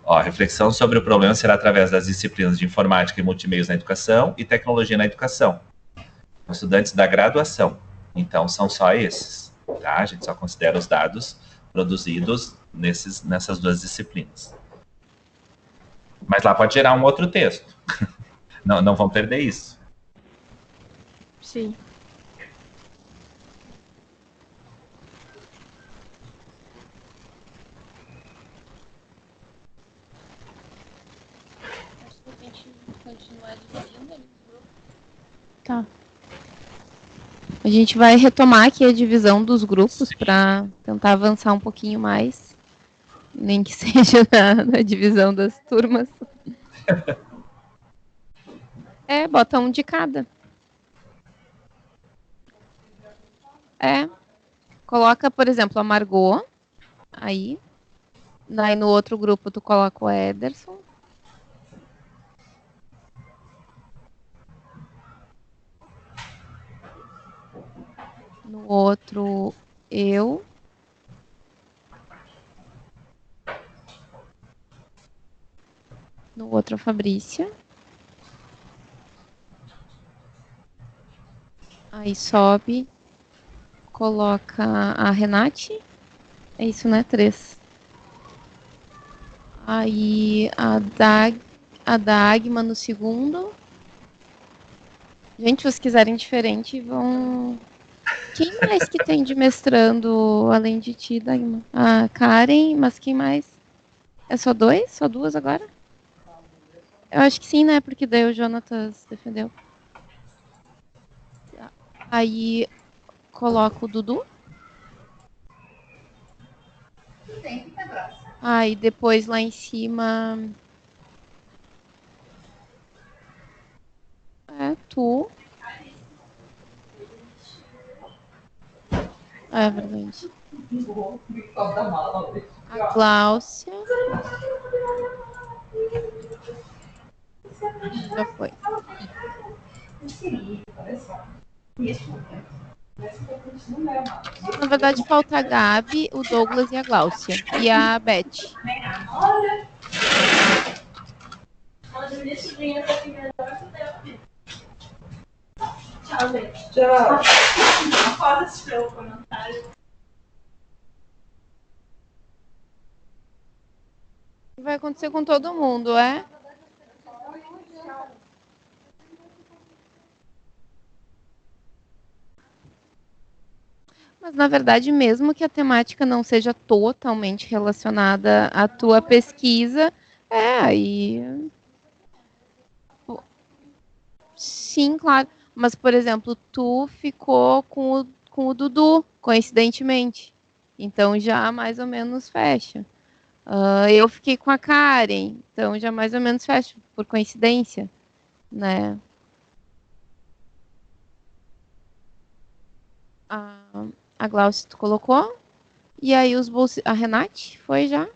A reflexão sobre o problema será através das disciplinas de informática e multimeios na educação e tecnologia na educação. Estudantes da graduação. Então, são só esses. Tá? A gente só considera os dados produzidos nessas duas disciplinas. Mas lá pode gerar um outro texto. Não vão perder isso. Sim. Tá. A gente vai retomar aqui a divisão dos grupos para tentar avançar um pouquinho mais. Nem que seja na divisão das turmas. Bota um de cada. Coloca, por exemplo, a Margot. Aí no outro grupo tu coloca o Ederson. No outro, eu. No outro, a Fabrícia. Aí sobe. Coloca a Renate. É isso, né? 3. Aí a Dagma no segundo. Gente, se vocês quiserem diferente, vão... Quem mais que tem de mestrando, além de ti, Dagma? A Karen, mas quem mais? É só 2? Só 2 agora? Eu acho que sim, né? Porque daí o Jonatas defendeu. Aí coloco o Dudu. Aí depois lá em cima... tu. É verdade. A Gláucia. Já foi. Na verdade, falta a Gabi, o Douglas e a Gláucia. E a Beth. Tchau, gente. Tchau. Pode assistir o comentário. Vai acontecer com todo mundo, é? Mas, na verdade, mesmo que a temática não seja totalmente relacionada à tua pesquisa, aí... Sim, claro. Mas, por exemplo, tu ficou com o Dudu, coincidentemente. Então, já mais ou menos fecha. Eu fiquei com a Karen, então já mais ou menos fecha, por coincidência, né? A Glaucia tu colocou? E aí os bolsos... A Renate foi já?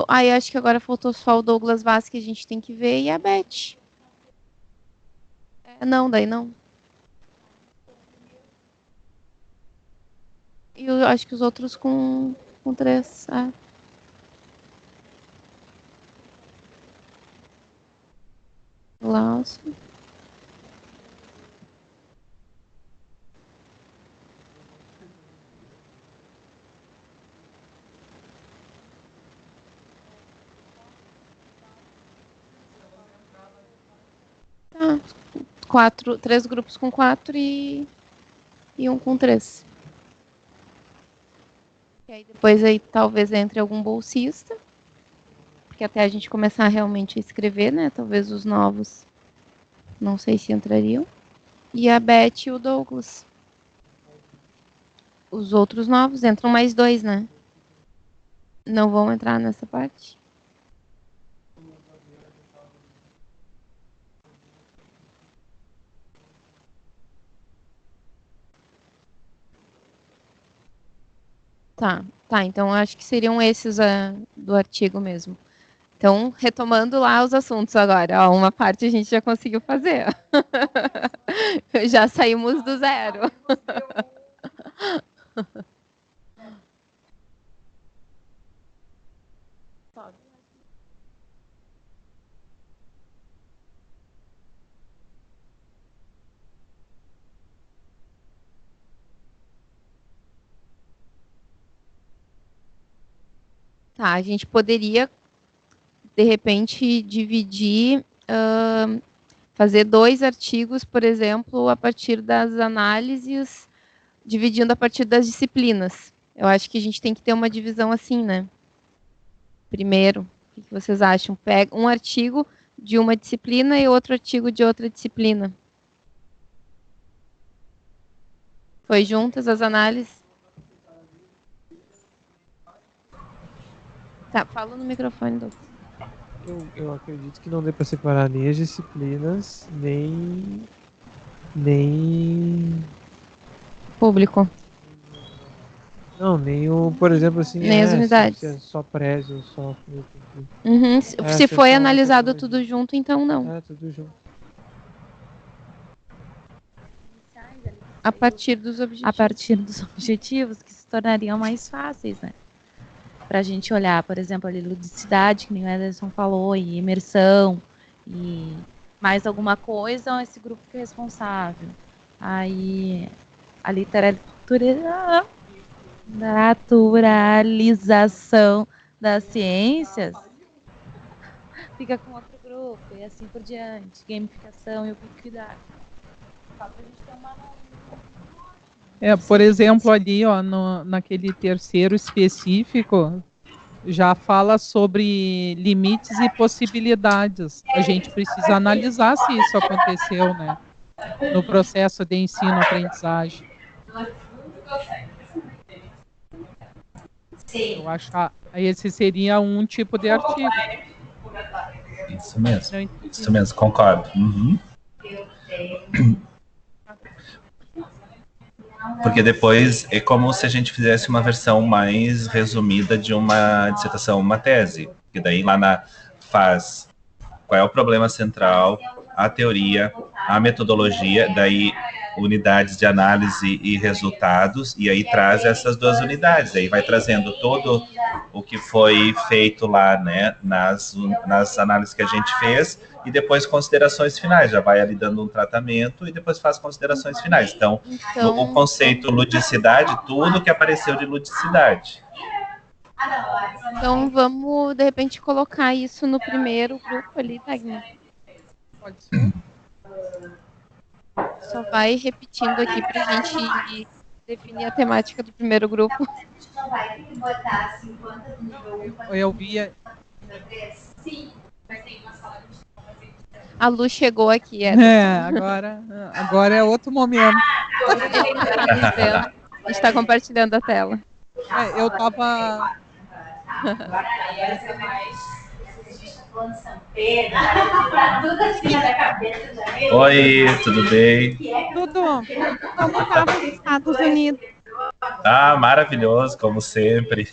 Aí acho que agora faltou só o Douglas Vaz, que a gente tem que ver, e a Beth. Não, daí não. E eu acho que os outros com 3. Glaucia. Tá. 3 grupos com 4 e um com 3. E aí depois aí talvez entre algum bolsista, porque até a gente começar realmente a escrever, né? Talvez os novos, não sei se entrariam. E a Beth e o Douglas. Os outros novos entram mais 2, né? Não vão entrar nessa parte? Tá, então acho que seriam esses do artigo mesmo. Então, retomando lá os assuntos agora. Ó, uma parte a gente já conseguiu fazer. Já saímos do zero. Tá, a gente poderia, de repente, dividir, fazer 2 artigos, por exemplo, a partir das análises, dividindo a partir das disciplinas. Eu acho que a gente tem que ter uma divisão assim, né? Primeiro, o que vocês acham? Pega um artigo de uma disciplina e outro artigo de outra disciplina. Foi juntas as análises? Tá, fala no microfone, Douglas. Eu acredito que não dê para separar nem as disciplinas, nem Público. Não, nem o, por exemplo, assim, nem as unidades. Se é só Prezi ou só... Uhum. Se foi analisado tudo junto, então não. Tudo junto. A partir dos objetivos. A partir dos objetivos que se tornariam mais fáceis, né? Para a gente olhar, por exemplo, ali ludicidade, que nem o Ederson falou, e imersão, e mais alguma coisa, esse grupo que é responsável. Aí a naturalização das ciências fica com outro grupo, e assim por diante. Gamificação e ubiquidade. Só pra gente ter uma... Por exemplo, ali, ó, naquele terceiro específico, já fala sobre limites e possibilidades. A gente precisa analisar se isso aconteceu, né? No processo de ensino-aprendizagem. Eu acho que esse seria um tipo de artigo. Isso mesmo, concordo. Uhum. Porque depois é como se a gente fizesse uma versão mais resumida de uma dissertação, uma tese. Que daí faz qual é o problema central, a teoria, a metodologia, daí unidades de análise e resultados, e aí traz essas 2 unidades, aí vai trazendo todo o que foi feito lá, né, nas análises que a gente fez, e depois considerações finais, já vai ali dando um tratamento, e depois faz considerações finais. Então o conceito ludicidade, tudo que apareceu de ludicidade. Então vamos, de repente, colocar isso no primeiro grupo ali, Dagmar. Pode ser. Só vai repetindo aqui pra gente definir a temática do primeiro grupo. Eu via. A Lu chegou aqui. Agora é outro momento. A gente está compartilhando a tela. Eu tava. Oi, tudo bem? Tudo. Como estava os Estados Unidos? Ah, maravilhoso, como sempre.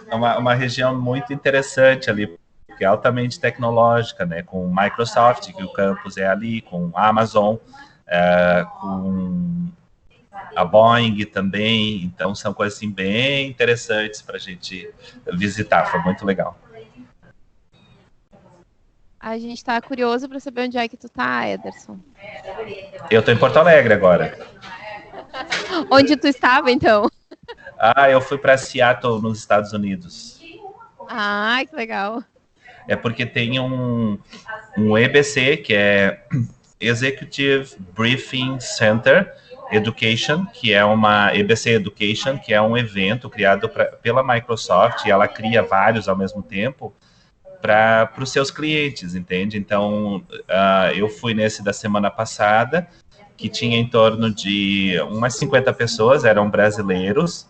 É uma região muito interessante ali, que é altamente tecnológica, né? Com Microsoft, que o campus é ali, com Amazon, com a Boeing também. Então, são coisas assim, bem interessantes para a gente visitar. Foi muito legal. A gente está curioso para saber onde é que tu tá, Ederson. Eu estou em Porto Alegre agora. Onde tu estava, então? Eu fui para Seattle, nos Estados Unidos. Ah, que legal. É porque tem um EBC, que é Executive Briefing Center Education, que é uma EBC Education, que é um evento criado pela Microsoft, e ela cria vários ao mesmo tempo para os seus clientes, entende? Então, eu fui nesse da semana passada, que tinha em torno de umas 50 pessoas, eram brasileiros,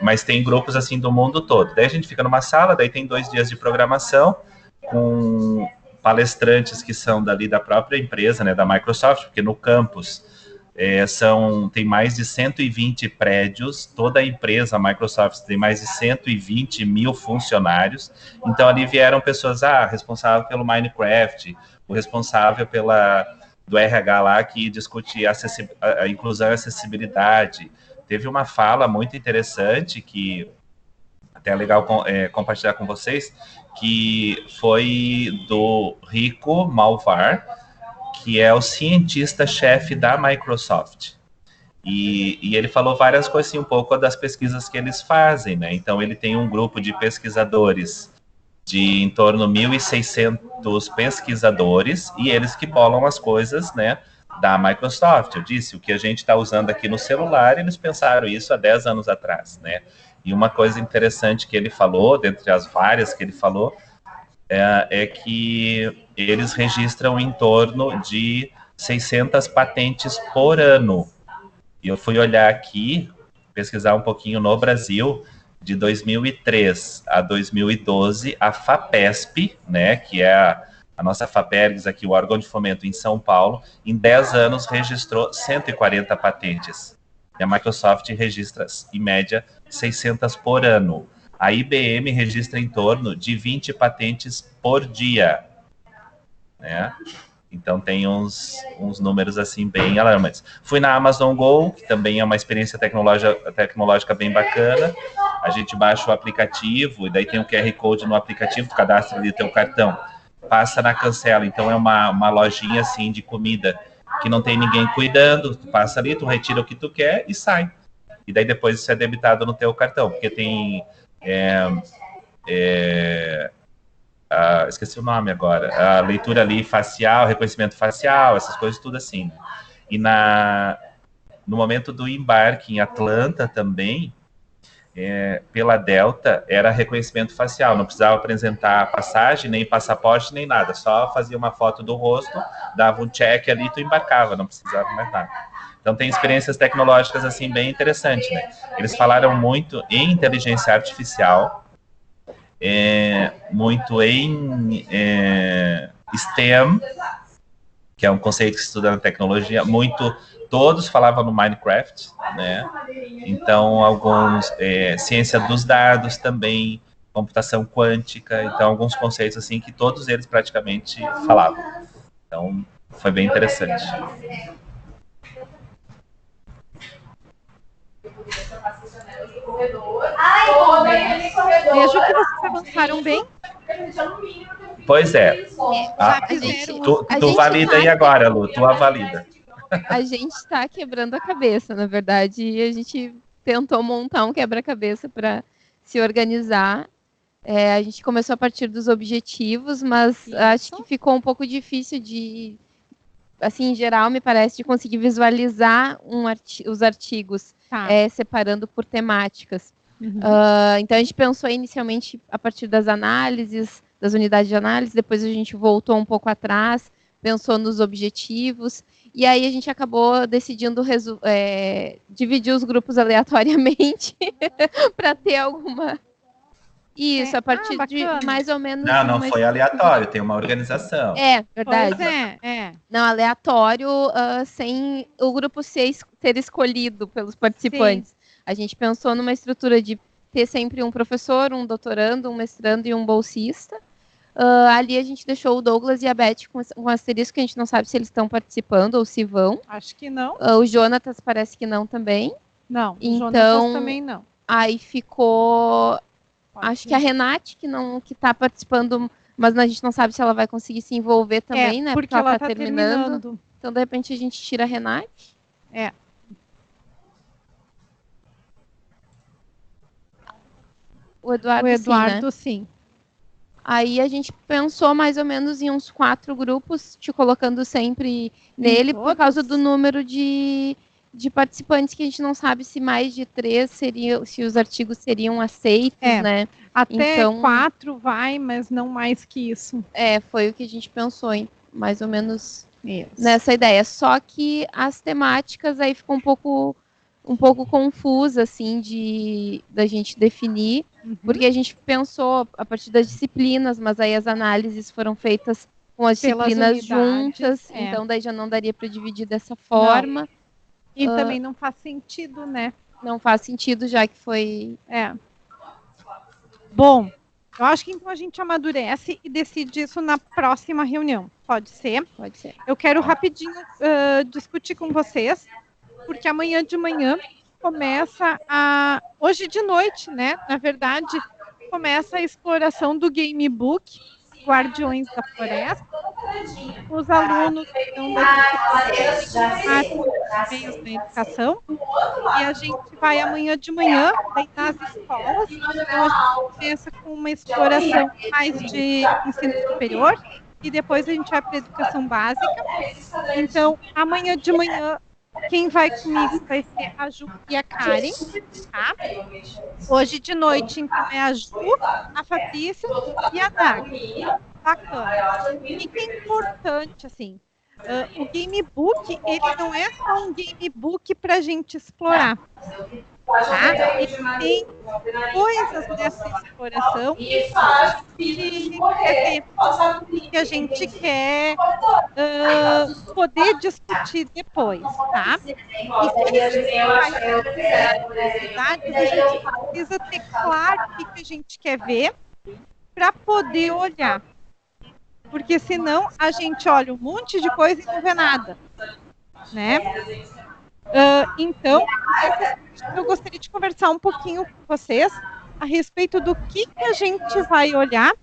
mas tem grupos assim do mundo todo. Daí a gente fica numa sala, daí tem 2 dias de programação com palestrantes que são dali da própria empresa, né, da Microsoft, porque no campus tem mais de 120 prédios, toda a empresa, a Microsoft, tem mais de 120 mil funcionários, então ali vieram pessoas, responsável pelo Minecraft, o responsável do RH lá, que discute a inclusão e acessibilidade. Teve uma fala muito interessante, que até é legal compartilhar com vocês, que foi do Rico Malvar, que é o cientista-chefe da Microsoft. E ele falou várias coisas, assim, um pouco das pesquisas que eles fazem, né? Então, ele tem um grupo de pesquisadores de em torno de 1.600 pesquisadores, e eles que bolam as coisas, né, da Microsoft. Eu disse, o que a gente está usando aqui no celular, eles pensaram isso há 10 anos atrás, né? E uma coisa interessante que ele falou, dentre as várias que ele falou, é que eles registram em torno de 600 patentes por ano. E eu fui olhar aqui, pesquisar um pouquinho no Brasil, de 2003 a 2012, a FAPESP, né, que é a nossa FAPERGS aqui, o órgão de fomento em São Paulo, em 10 anos registrou 140 patentes. E a Microsoft registra, em média, 600 por ano. A IBM registra em torno de 20 patentes por dia, né? Então tem uns números assim bem alarmantes. Fui na Amazon Go, que também é uma experiência tecnológica bem bacana. A gente baixa o aplicativo, e daí tem um QR Code no aplicativo, tu cadastra ali o teu cartão, passa na cancela. Então é uma lojinha assim de comida, que não tem ninguém cuidando, tu passa ali, tu retira o que tu quer e sai. E daí depois isso é debitado no teu cartão, porque tem... esqueci o nome agora, a leitura ali facial, reconhecimento facial, essas coisas tudo assim. E no momento do embarque em Atlanta também, pela Delta, era reconhecimento facial, não precisava apresentar passagem, nem passaporte, nem nada, só fazia uma foto do rosto, dava um check ali e tu embarcava, não precisava mais nada. Então tem experiências tecnológicas assim bem interessantes, né? Eles falaram muito em inteligência artificial, muito em STEM, que é um conceito que se estuda na tecnologia, todos falavam no Minecraft, né? Então, alguns, ciência dos dados também, computação quântica, então alguns conceitos assim que todos eles praticamente falavam. Então, foi bem interessante. Vejo que vocês avançaram bem. Pois é. Tu valida aí agora, Lu, tu avalida. A gente está quebrando a cabeça, na verdade, e a gente tentou montar um quebra-cabeça para se organizar. A gente começou a partir dos objetivos, mas acho que ficou um pouco difícil de, assim, em geral, me parece, de conseguir visualizar os artigos, separando por temáticas. Então, a gente pensou inicialmente a partir das análises, das unidades de análise, depois a gente voltou um pouco atrás, pensou nos objetivos, e aí a gente acabou decidindo dividir os grupos aleatoriamente para ter alguma... Isso, a partir de mais ou menos... Não foi aleatório, tem uma organização. Verdade. Pois Não, aleatório, sem o grupo ser escolhido pelos participantes. Sim. A gente pensou numa estrutura de ter sempre um professor, um doutorando, um mestrando e um bolsista. Ali a gente deixou o Douglas e a Beth com asterisco, que a gente não sabe se eles estão participando ou se vão. Acho que não. O Jonatas parece que não também. Não, então, o Jonatas também não. Aí ficou... Acho que a Renate, que está participando, mas a gente não sabe se ela vai conseguir se envolver também, né? Porque ela está terminando. Então, de repente, a gente tira a Renate. O Eduardo, sim. Aí a gente pensou mais ou menos em uns 4 grupos, te colocando sempre nele, por causa do número de participantes, que a gente não sabe se mais de 3 se os artigos seriam aceitos, né? Até 4 vai, mas não mais que isso. Foi o que a gente pensou, mais ou menos nessa ideia. Só que as temáticas aí ficam um pouco confusa, assim, da gente definir, porque a gente pensou a partir das disciplinas, mas aí as análises foram feitas com as disciplinas juntas, então daí já não daria para dividir dessa forma. Não. E também não faz sentido, né? Não faz sentido, já que foi... Bom, eu acho que então a gente amadurece e decide isso na próxima reunião. Pode ser? Pode ser. Eu quero rapidinho discutir com vocês, porque amanhã de manhã começa hoje de noite, né? Na verdade, começa a exploração do Gamebook Guardiões da Floresta. Os alunos estão meios da educação, e a gente vai amanhã de manhã nas escolas. Então a gente começa com uma exploração mais de ensino superior e depois a gente vai para a educação básica. Então amanhã de manhã quem vai comigo vai ser a Ju e a Karen, tá? Hoje de noite, então, é a Ju, a Fabrícia e a Dagny. Bacana. E que é importante, assim, o Gamebook, ele não é só um Gamebook para a gente explorar, tá? Ele tem coisas nessa exploração que a gente quer poder discutir depois, tá? E quando a gente faz a gente precisa ter claro o que a gente quer ver para poder olhar. Porque senão a gente olha um monte de coisa e não vê nada, né? Então, eu gostaria de conversar um pouquinho com vocês a respeito do que a gente vai olhar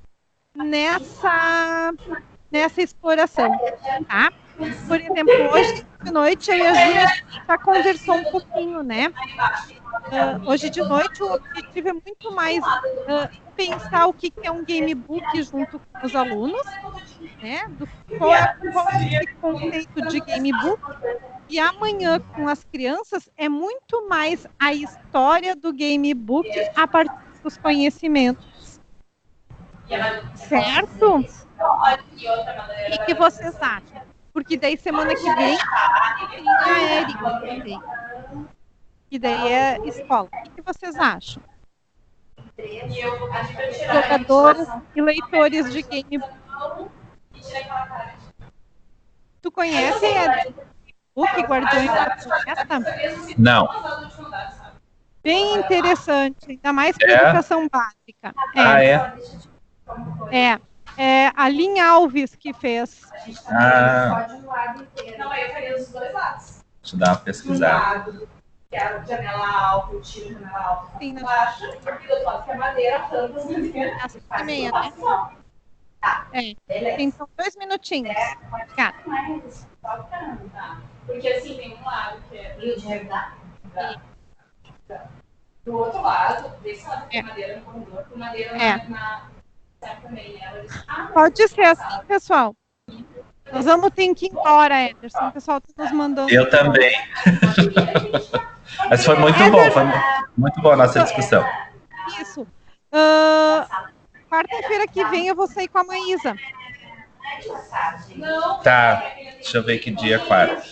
nessa exploração, tá? Por exemplo, hoje de noite eu e a Júlia já conversou um pouquinho, né? Hoje de noite o objetivo é muito mais pensar o que é um gamebook junto com os alunos, né? Qual é esse conceito de gamebook. E amanhã, com as crianças, é muito mais a história do gamebook a partir dos conhecimentos. Certo? O que vocês acham? Porque daí, semana que vem, tem a Érica também. E daí é escola. O que vocês acham? Jogadores e leitores de gamebook. Tu conhece o Guardiões da Floresta? Não. Bem interessante, ainda mais para educação básica. É a Lin Alves que fez. Não, eu faria dos dois lados. Deixa eu dar uma pesquisada. Que é a janela alta, o tiro janela alta. Sim, baixa, e do outro lado que é madeira, tantas madeiras. Às 5h30, né? Então, 2 minutinhos. Obrigada. Porque assim, tem um lado que é Rio de Verdade. Do outro lado, desse lado tem madeira no corredor, com madeira na também. Pode ser assim, pessoal. Nós vamos ter que ir embora, Ederson. O pessoal está nos mandando. Eu também. Mas foi muito bom, foi muito boa a nossa discussão. Isso. Quarta-feira que vem eu vou sair com a Maísa. Tá, deixa eu ver que dia é quarta.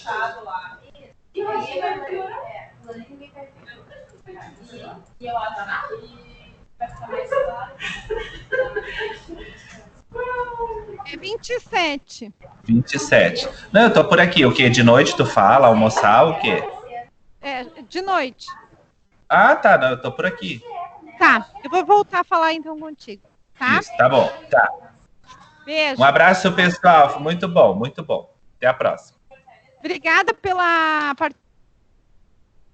É 27. 27. Não, eu tô por aqui. O quê? De noite tu fala, almoçar, o quê? É, de noite. Ah, tá. Não, eu tô por aqui. Tá, eu vou voltar a falar então contigo, tá? Isso, tá bom. Tá. Beijo. Um abraço, pessoal. Muito bom, muito bom. Até a próxima. Obrigada pela participação.